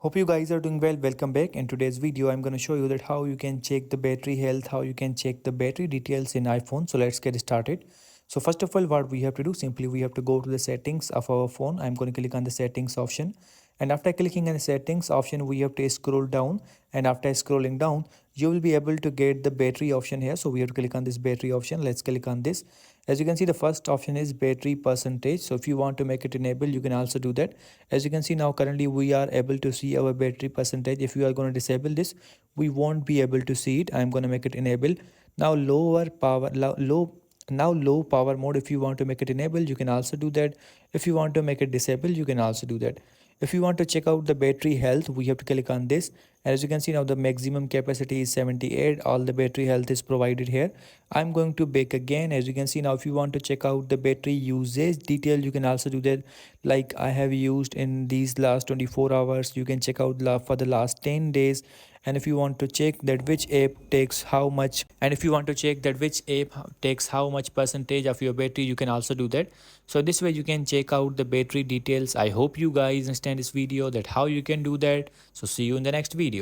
Hope you guys are doing well. Welcome back. In today's video, I'm going to show you that how you can check the battery health, how you can check the battery details in iPhone. So let's get started. So first of all, what we have to do, simply we have to go to the settings of our phone. I'm going to click on the settings option. And after clicking on the settings option, we have to scroll down. And after scrolling down, you will be able to get the battery option here. So we have to click on this battery option. Let's click on this. As you can see, the first option is battery percentage. So if you want to make it enable, you can also do that. As you can see now, currently we are able to see our battery percentage. If you are going to disable this, we won't be able to see it. I'm going to make it enable. Now lower power, low power mode. If you want to make it enable, you can also do that. If you want to make it disable, you can also do that. If you want to check out the battery health, we have to click on this. And as you can see now, the maximum capacity is 78. All the battery health is provided here. I'm going to back again. As you can see now, if you want to check out the battery usage detail, you can also do that. Like I have used in these last 24 hours, you can check out for the last 10 days. And if you want to check that which app takes how much, and if you want to check that which app takes how much percentage of your battery, you can also do that. So this way you can check out the battery details. I hope you guys understand this video that how you can do that. So see you in the next video.